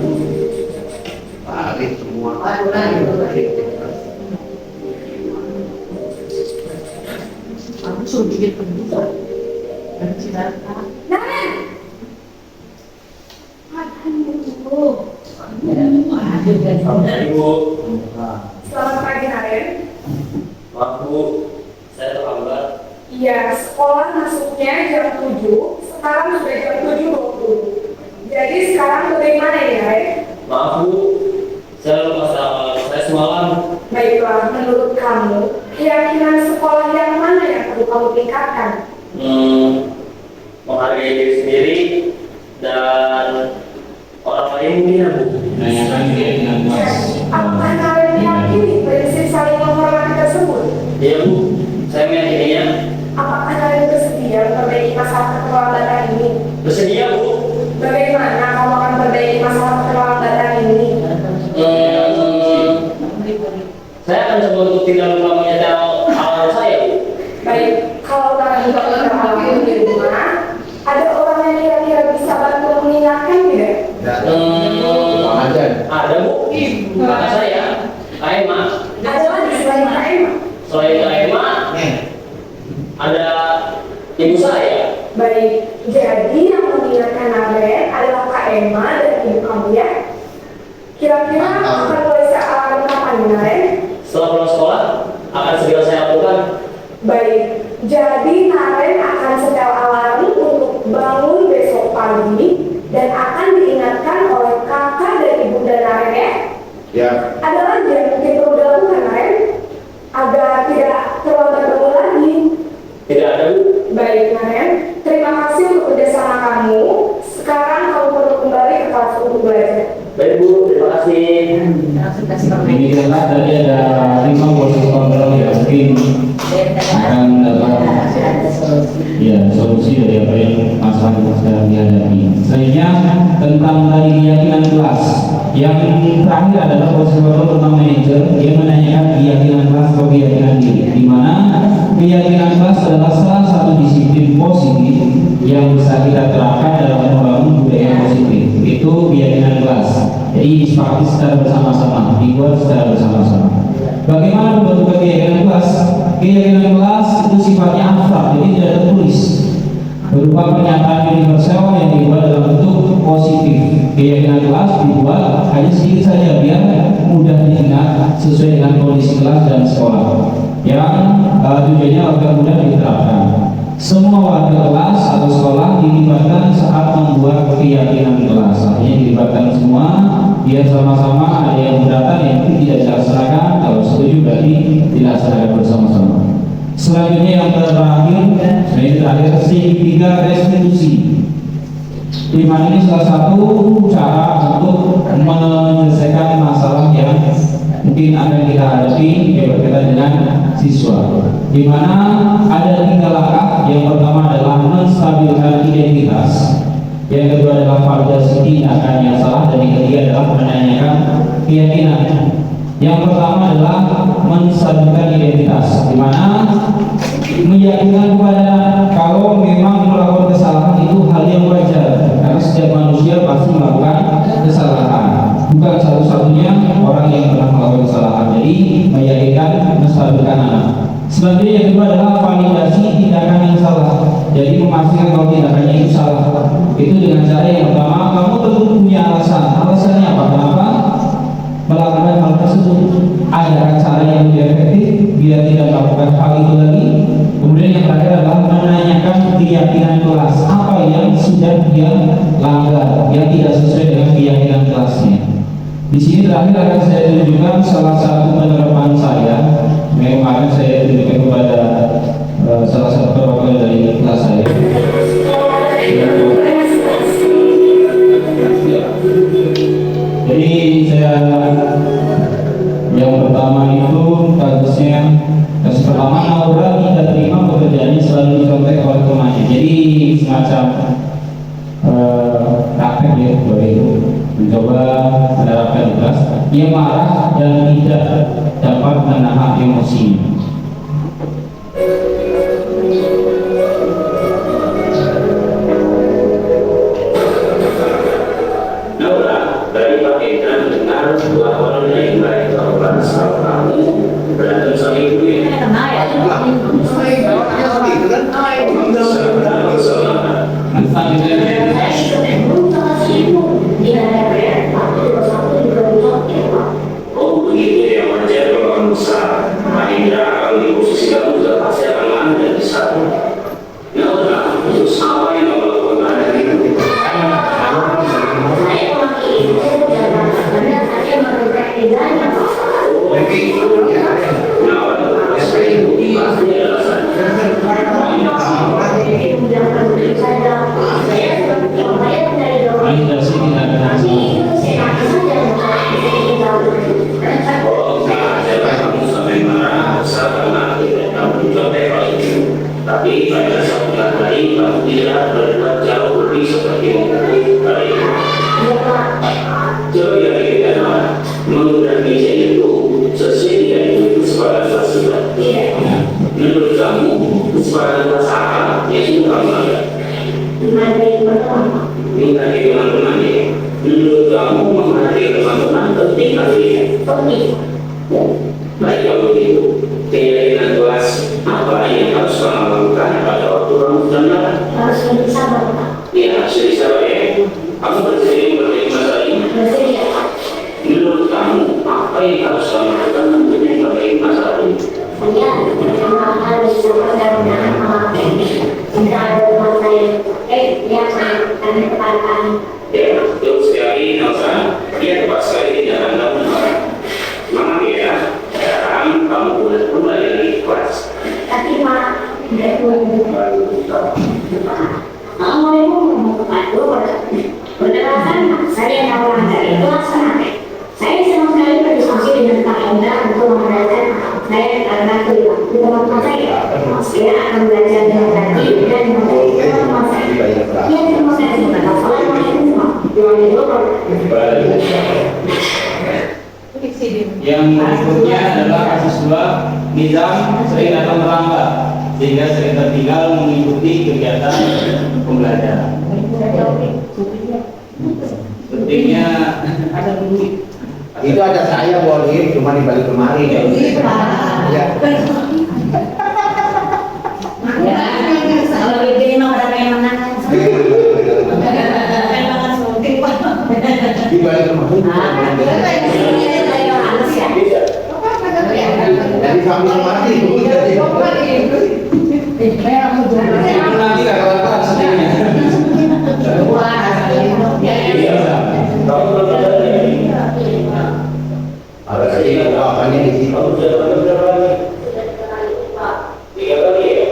Aku suruh bikin pendudukan. Dan Cinta. Narim! Ibu. Selamat pagi Narim. Maaf, Bu. Saya terlambat. Iya, sekolah masuknya jam 7, sekarang sudah jam 7.20. Jadi sekarang bagaimana ya, Narim? Maaf, Bu. Saya lupa sama saya semalam. Baiklah, menurut kamu, keyakinan sekolah yang mana yang perlu kamu tingkatkan? Menghargai diri sendiri dan orang lain mungkin, ya, Bu. Menanyakan keyakinan kelas. Apakah kalian meyakini prinsip saling menghormati tersebut? Iya, Bu. Saya meyakininya. Apakah kalian bersedia memperbaiki masalah keterlambatan ini? Bersedia, Bu. Bagaimana kamu akan memperbaiki masalah keterlambatan ini? Saya akan coba untuk tidak lupa menyetel alarm saya, Bu. Baik, kalau kalian tidak mengalami di rumah, ada orang yang kira-kira bisa bantu mengingatkan tidak? Ada, Bu. Kakak saya, Kak Emma. Ada lagi selain Kak Emma? Selain Kak Emma, ada ibu saya. Baik, jadi yang mengingatkan Narim adalah Kak Emma dan ibu kamu ya? Kira-kira akan mulai alarm kapan Narim? Setelah pulang sekolah, akan segera saya lakukan. Baik, jadi Narim akan setel alarm untuk bangun besok pagi dan akan diingatkan oleh kakak dan ibunda Narim ya? Ya. Ada lagi yang mungkin perlu dilakukan Narim agar tidak terlambat bangun lagi. Tidak ada, Bu. Baik Narim, terima kasih untuk kerjasama kamu. Sekarang kamu perlu kembali ke kelas untuk belajar. Baik, Bu. Terima kasih. Langsung kasih kamu. Ini kita tadi ada 5 posisi kontrol yang mungkin akan dapat solusi dari apa yang masalah yang sedang dihadapi. Selanjutnya tentang tadi keyakinan kelas. Yang terakhir adalah posisi kontrol tentang manajer yang menanyakan keyakinan kelas atau keyakinan diri, di mana keyakinan kelas adalah salah satu disiplin positif yang bisa kita terapkan dalam membangun budaya positif. Itu keyakinan kelas. Jadi disepakati secara bersama-sama, dibuat secara bersama-sama. Bagaimana membentuk keyakinan kelas? Keyakinan kelas itu sifatnya abstrak, jadi tidak tertulis, berupa pernyataan universal yang dibuat dalam bentuk positif. Keyakinan kelas dibuat hanya sedikit saja biar mudah diingat sesuai dengan kondisi kelas dan sekolah yang tujuannya agar mudah diterapkan. Semua warga kelas atau sekolah dilibatkan saat membuat keyakinan kelas. Artinya dilibatkan semua, biar sama-sama ada yang mendatang yang tidak dilaksanakan. Kalau setuju berarti dilaksanakan bersama-sama. Selanjutnya yang terakhir segitiga restitusi. Di mana ini salah satu cara untuk menyelesaikan masalah yang mungkin akan kita hadapi berkaitan dengan siswa. Di mana ada 3 langkah. Yang pertama adalah menstabilkan identitas, yang kedua adalah validasi tindakan yang salah, dan yang ketiga adalah menanyakan keyakinan. Yang pertama adalah menstabilkan identitas, di mana meyakinkan kepada kalau memang melakukan kesalahan itu hal yang wajar, karena setiap manusia pasti melakukan kesalahan, bukan satu-satunya orang yang pernah melakukan kesalahan. Jadi meyakinkan, menstabilkan anak. Selanjutnya yang kedua adalah validasi tindakan yang salah. Jadi memastikan kalau tindakannya itu salah. Itu dengan cara yang pertama, kamu tentu punya alasan. Alasannya apa? Kenapa melakukan hal tersebut? Ada melakukan hal itu lagi. Kemudian yang terakhir adalah menanyakan keyakinan kelas, apa yang sudah dia langgar, yang tidak sesuai dengan keyakinan kelasnya. Di sini terakhir akan saya tunjukkan salah satu penerapan saya. Kemarin saya tunjukkan kepada salah satu perwakilan dari kelas saya. Jadi saya yang pertama itu kasus pertama Naura tidak terima pekerjaannya selalu dicontek oleh temannya. Jadi semacam praktek ya, Bapak Ibu mencoba menerapkan di kelas. Ia marah dan tidak dapat menahan emosinya. Naura, dari Pak Hendra mendengar sebuah orang yang baik kalau sama kamu berantem sama ibu ya. Oh begitu ya, wajar kalau kamu besar. Pak Hendra kalau di posisi kamu juga pasti akan lama dan besar. Naura, terus apa yang kamu lakukan hari ini? Tapi pada suatu hari kamu tidak berbuat jauh lebih seperti hari ini. Coba yang kita menggunakan meja itu sesuai dengan itu kesepakatan kelas kita. Menurut kamu kesepakatan kelas apa yang sudah kamu lakukan? Menghargai teman-teman ya. Menurut kamu menghargai teman-teman penting atau tidak? Baik kalau begitu, keyakinan kelas apa yang harus kamu lakukan pada waktu kamu berjalan? Harus lebih sabar, Pak. Ya, harus lebih sabar ya. Kamu bersedia menerima masalah ini? Bersedia. Menurut kamu, apa yang harus kamu lakukan untuk memperbaiki masalah ini? Saya memang harus sabar dan menahan amarah. Jika ada teman saya, dia akan kepalkan. Ya, betul sekali, Nelsa. Dia tepat sekali tidak akan kamu marah. Semangat ya. Sekarang kamu boleh kembali lagi ke kelas. Tapi Pak, tidak boleh. Assalamualaikum warahmatullahi wabarakatuh. Perkenalkan, saya Naura dari kelas 6. Saya senang sekali berdiskusi dengan Pak Hendra untuk mengadakan saya karena itu teman-teman saya. Saya akan belajar dengan hati dan menghargai teman-teman saya. Ya, terima kasih. Assalamualaikum warahmatullahi wabarakatuh. Yang berikutnya adalah kasus 2, Nizam sering datang terlambat sehingga sering tertinggal mengikuti kegiatan pembelajaran. Pentingnya Itu ada saya boleh cuma di balik lemari ya. Kalau begini mah ada yang menang. Di balik lemari. Jadi sambil mati itu jadi. nanti kakak sedihnya. Ada sih hanya di sini. Tiga kali ya.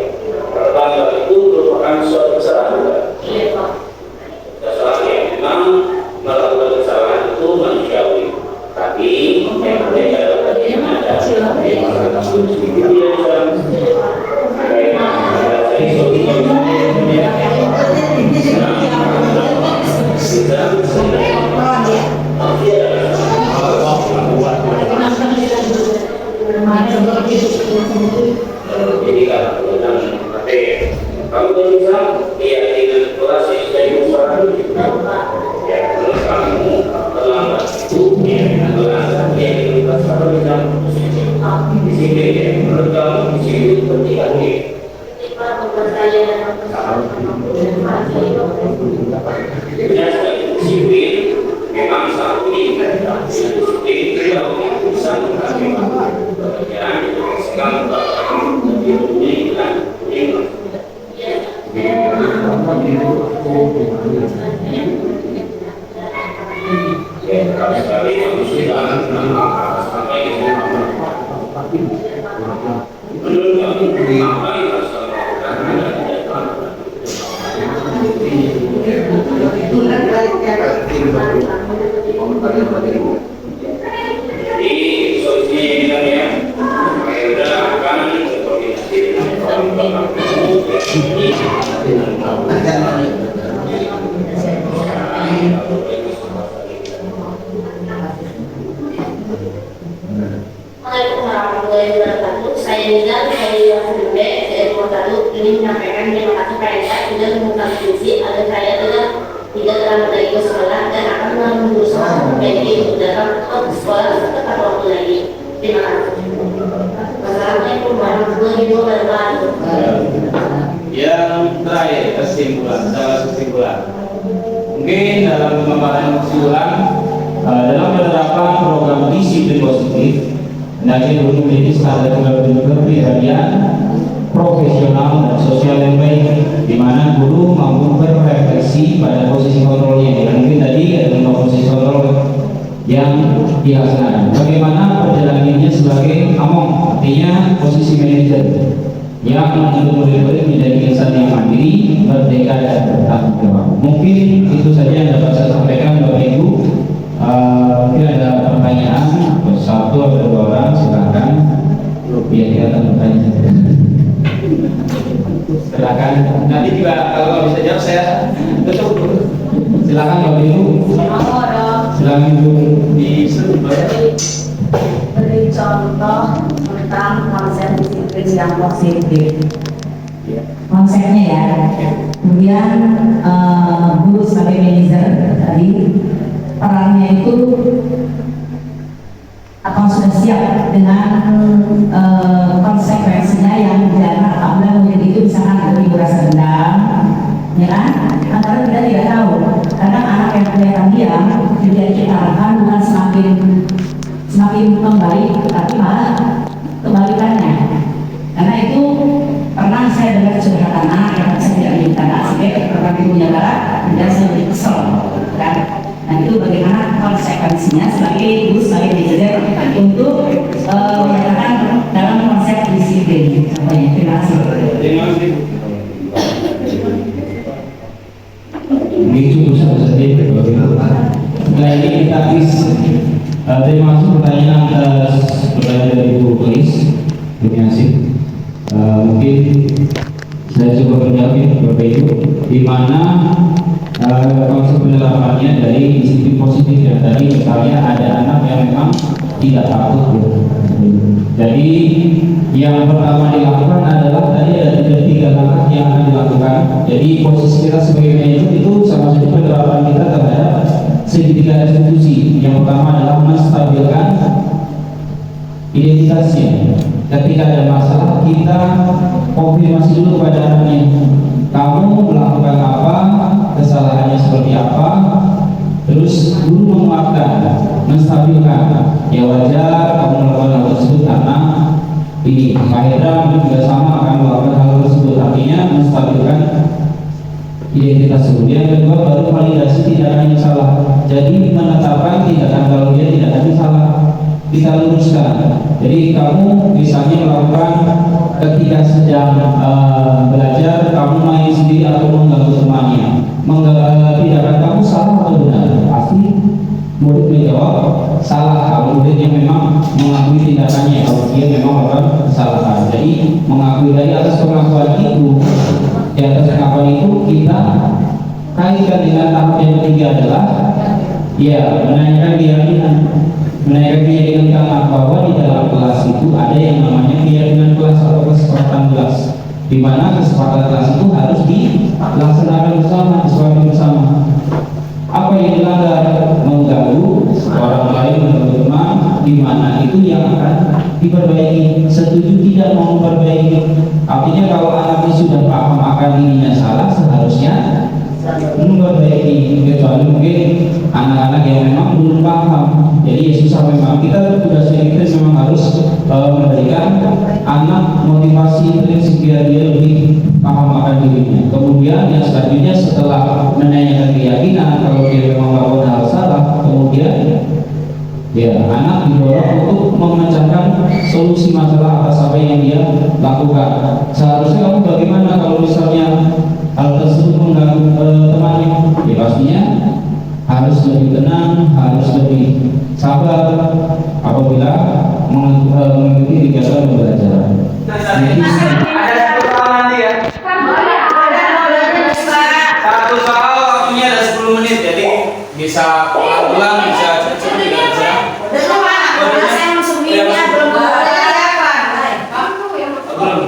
Pertama itu merupakan suatu kesalahan. Kesalahan yang memang melakukan kesalahan itu manusiawi. Tapi yang berbeda adalah jadi kalau tentang materi, kamu bisa keyakinan kelas yang sudah diusahakan. Ya, kalau kamu terlambat itu keyakinan kelas kalau bisa di sini ya, menurut kamu di sini penting lagi. Sipil memang saat ini sipil tidak bisa menghasilkan pekerjaan sekarang Wabarakatuh ingin menyampaikan terima kasih pada saya sudah mengungkap visi agar saya tidak terlalu dari sekolah dan akan berusaha memperbaiki dalam sekolah tepat waktu lagi. Terima kasih. Wassalamualaikum warahmatullahi wabarakatuh. Yang terakhir kesimpulan. Mungkin dalam pemaparan kesimpulan dalam penerapan program disiplin positif, hendaknya guru memiliki standar kepribadian profesional dan sosial yang baik, di mana guru mampu berrefleksi pada posisi kontrolnya. Dan mungkin tadi ada 5 posisi kontrol yang dilaksanakan. Bagaimana perjalanannya sebagai among, artinya posisi manajer yang menuntut murid-murid menjadi insan yang mandiri, merdeka dan bertanggung jawab. Mungkin itu saja yang dapat saya sampaikan Bapak Ibu. Mungkin ada pertanyaan, satu atau 2 orang, silakan. Biar kita bertanya. Silakan. Nanti juga kalau bisa jawab saya tutup. Silakan Bapak Ibu. Silakan Ibu di Beri contoh tentang konsep disiplin yang positif. Konsepnya ya. Kemudian guru sebagai manajer tadi perannya itu atau sudah siap dengan konsekuensinya yang dimana apabila murid itu misalkan ada ibu rasa dendam, ya kan? Antara kita tidak tahu. Kadang anak yang kelihatan diam, tidak kita arahkan bukan semakin membaik, tapi malah kebalikannya. Karena itu pernah saya dengar curhatan anak yang saya tidak minta sehingga program ibunya barat, dan saya lebih kesel, kan? Nah itu bagaimana konsekuensinya sebagai ibu, sebagai manajer untuk menyatakan dalam konsep disiplin. Terima kasih. Begitu bisa saja. Setelah ini kita terima kasih pertanyaan dari Ibu Polis, Terima kasih. Mungkin saya coba menjawab Bapak Ibu, di mana konsep penerapannya dari disiplin positif yang tadi misalnya ada anak yang memang tidak takut. Jadi yang pertama dilakukan adalah tadi ada 3 langkah yang akan dilakukan. Jadi posisi kita sebagai manajer itu sama saja penerapan kita terhadap segitiga institusi. Yang pertama adalah menstabilkan identitasnya. Ketika ada masalah kita konfirmasi dulu kepada anaknya, kamu melakukan apa, kesalahannya seperti apa, terus guru menguatkan, menstabilkan. Ya wajar kamu melakukan hal tersebut karena ini Pak Hendra juga sama akan melakukan hal tersebut, artinya menstabilkan identitas. Kemudian kedua baru validasi tindakan yang salah. Jadi menetapkan tindakan kalau dia tidak ada salah, kita luruskan. Jadi kamu misalnya melakukan ketika sedang belajar, kamu main sendiri atau mengganggu temannya, tindakan kamu salah atau benar? Pasti murid menjawab salah kalau muridnya memang mengakui tindakannya, kalau dia memang melakukan kesalahan. Jadi mengakui dari atas pengakuan itu, di atas pengakuan itu kita kaitkan dengan tahap yang ketiga adalah ya menanyakan keyakinan. Menaikkan keyakinan anak bahwa di dalam kelas itu ada yang namanya keyakinan kelas atau kesepakatan kelas, di mana kesepakatan kelas itu harus dilaksanakan bersama, disepakati bersama. Apa yang dilanggar mengganggu orang lain, mengganggu teman, di mana itu yang akan diperbaiki. Setuju tidak mau memperbaiki, artinya kalau anaknya sudah paham akan dirinya salah, seharusnya memperbaiki, kecuali mungkin anak-anak yang memang belum paham. Jadi susah memang. Kita tugasnya kita memang harus memberikan anak motivasi intrinsik biar dia lebih paham akan dirinya. Kemudian yang selanjutnya setelah menanyakan keyakinan kalau dia memang melakukan hal salah, kemudian ya anak didorong untuk memecahkan solusi masalah atas apa yang dia lakukan. Seharusnya kamu bagaimana kalau misalnya hal tersebut mengganggu temannya? Ya pastinya harus lebih tenang, harus lebih sabar apabila mengikuti kegiatan pembelajaran. Ada satu soal nanti ya. Satu soal waktunya ada 10 menit, jadi bisa ulang, bisa cepat aja. Belum.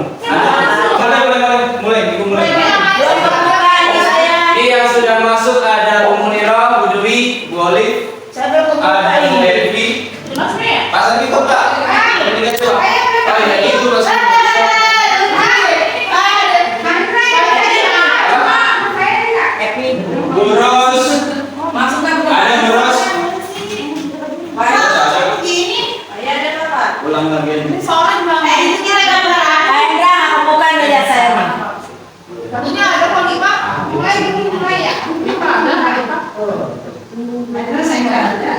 ulang lagi. Ini soalnya bang. Itu kira gambar apa? Enggak, aku bukan beda saya. Ini ada kok nih pak. Mulai ya. Ini pak ada hari pak. Ada saya nggak ada.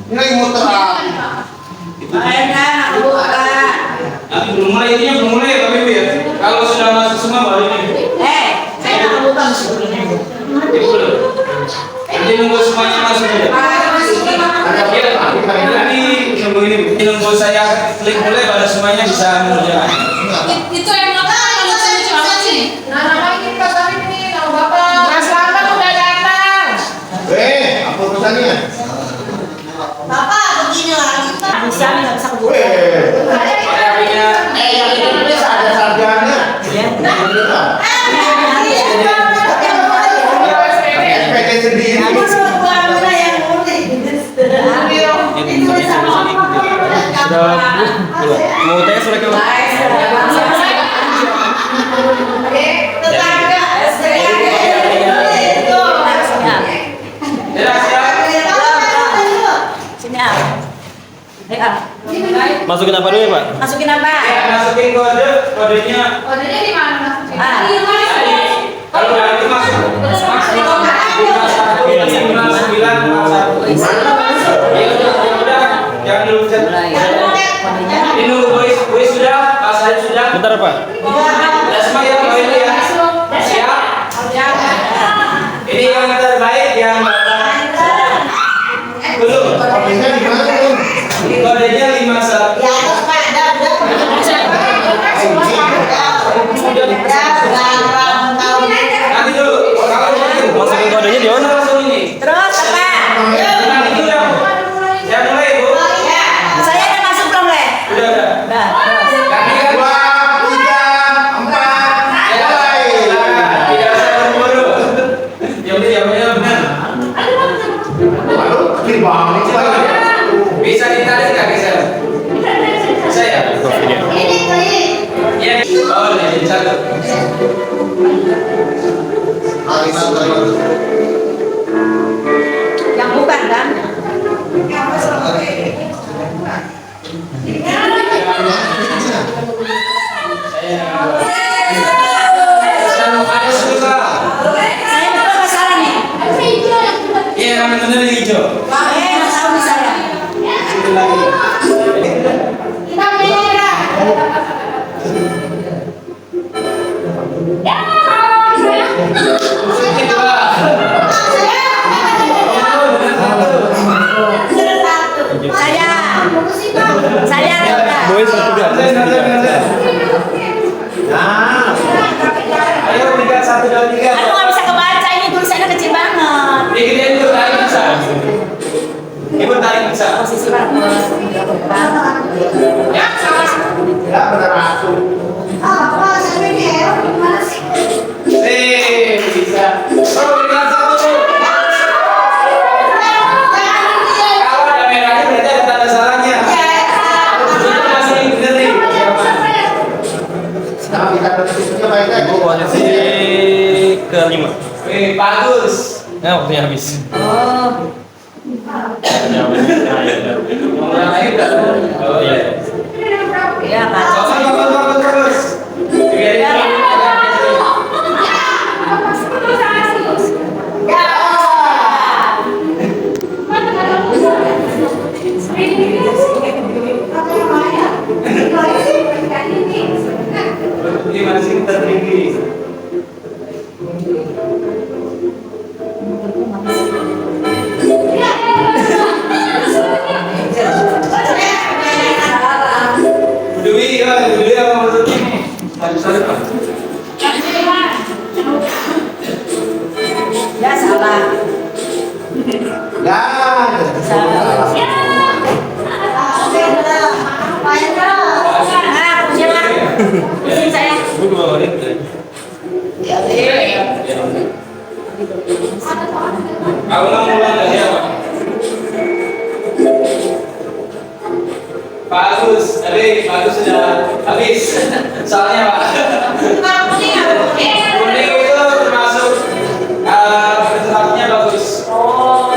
Ini lagi muter api. Enggak, aku bukan. Nanti belum mulai ini belum mulai ya Bapak Ibu ya. Kalau sudah masuk semua baru ini. Saya nggak bukan sebelumnya. Dulu. Nanti nunggu semuanya masuk aja. Nanti nunggu ini nunggu saya klik mulai baru semuanya bisa mengerjakan. Itu yang makan kalau saya siapa sih? Nah nama ini pak kami ini nama bapak. Mas Lama udah datang. Apa urusannya? Bapak begini lagi pak. Bisa nggak bisa kebuka? Yang ini ada sarjana. SPT sendiri. Aku suruh buang mana yang murni. Mau tes sudah ke masukin apa dulu ya Pak? Masukin apa? Masukin kodenya. Kodenya di mana masukin? Kalau udah itu masuk. Jangan dulu chat. Ini nunggu boys sudah, Pak Syarif sudah. Bentar Pak. Udah semua ya Pak ini ya. Siap. Ini yang terbaik yang belum. Kodenya di mana tuh? Kodenya 51. Ya, terus pak, Nanti dulu. Kalau Masukin kodenya di mana? langsung ini. terus apa? Nanti dulu ya. Ya mulai Bu. Saya udah masuk belum le? Udah. Udah. Kami kan 2, 3, 4. tidak usah buru-buru. Yang benar. Waduh, kecil banget sih, Pak. Bisa ditarik nggak bisa? Bisa ya? Ini klik. Iya. Oh, jadi satu. Yang bukan kan? Ada suka. Saya betul apa salah nih? Iya, yang benar hijau. Nggak tahu nih saya. Kita merah. Masukin dua. Saya udah. Boys satu gak? Nah, Ayo berikan 1, 2, 3. Aduh nggak bisa kebaca ini tulisannya kecil banget. Digedein dulu, tarik bisa. Ibu tarik bisa. Posisi bagus. Ya, ya benar aku. bisa. Oh, berikan 1. Kalau ada merahnya berarti ada tanda salahnya. Itu masih bener nih. Nah, kita posisinya baik-baik. Posisi ke-5. Wih, bagus. Nah, waktunya habis. Oh. Waktunya habis. Nah, ya udah. Nomor lagi udah. Oh iya. Iya kan. Bagus. Biarin dulu. Ini masih tertinggi. Dwi apa maksudnya? Sorry Pak. Ya salah. Ya, Salah. Pusing saya. Gue dua kali. Ulang dari apa? Bagus, tapi bagus sudah habis. Soalnya Pak. Kuning itu termasuk presentasinya bagus.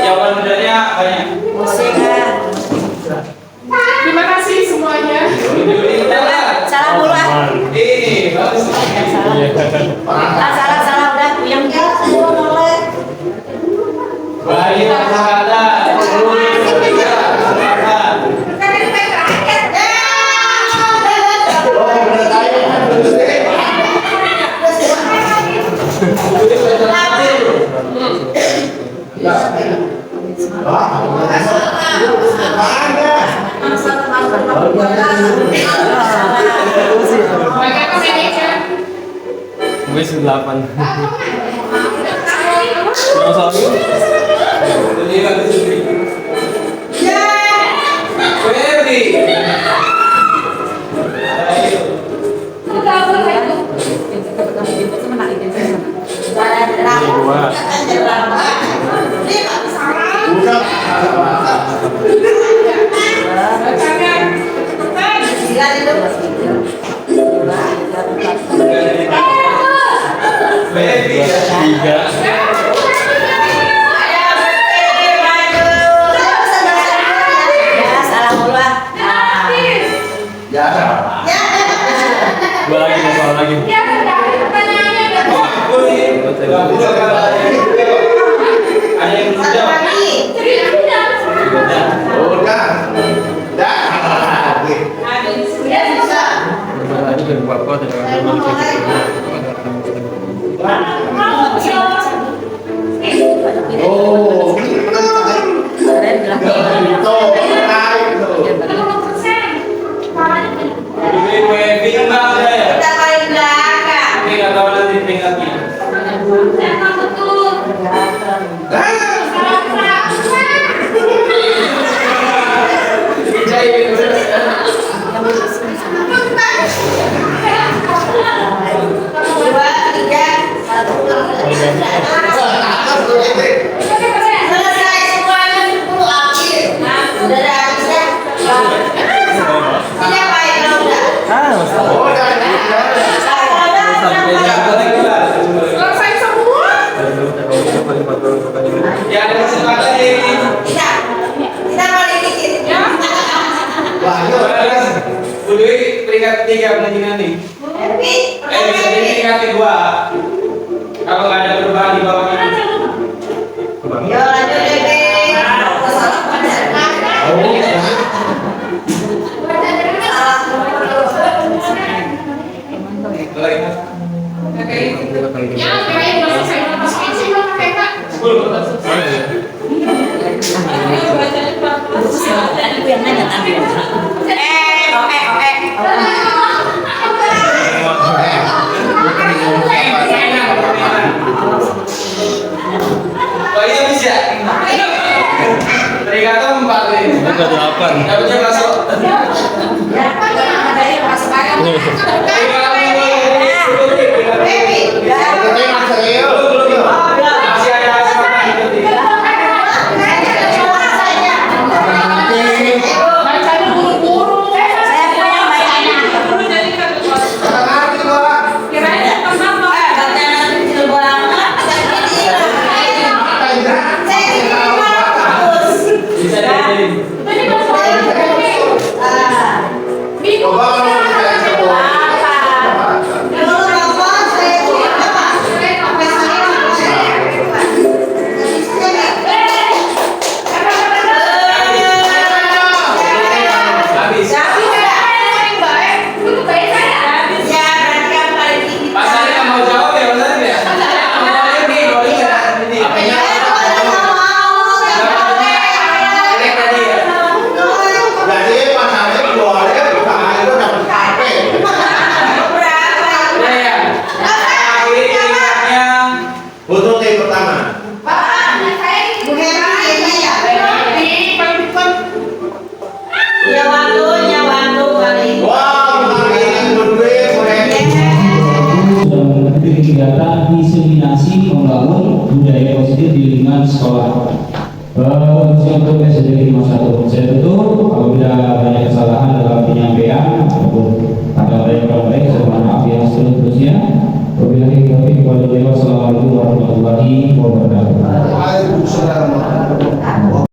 Jawaban benernya banyak. Pusing kan. Terima kasih semuanya. Salah udah yang semua mulai. Baik, ada. Wis 8. Yang satu. Dua lagi, masalah lagi. Ada yang belum jawab? Lagi dari bapak Ya, ada kesempatan ini. Udah peringkat 3 pelantikan nih. Bisa jadi peringkat 2. Kalau nggak ada perubahan di bawah ini. Bisa. Peringkat 4 nih. Peringkat 8. Dapatnya masuk. Masih ada kegiatan diseminasi membangun budaya positif di lingkungan sekolah. Untuk SDG 51 saya tutup apabila banyak kesalahan dalam penyampaian ataupun ada yang kurang baik saya mohon maaf yang seterusnya. Wabillahi taufiq wal hidayah. Wassalamualaikum warahmatullahi wabarakatuh. Waalaikumsalam.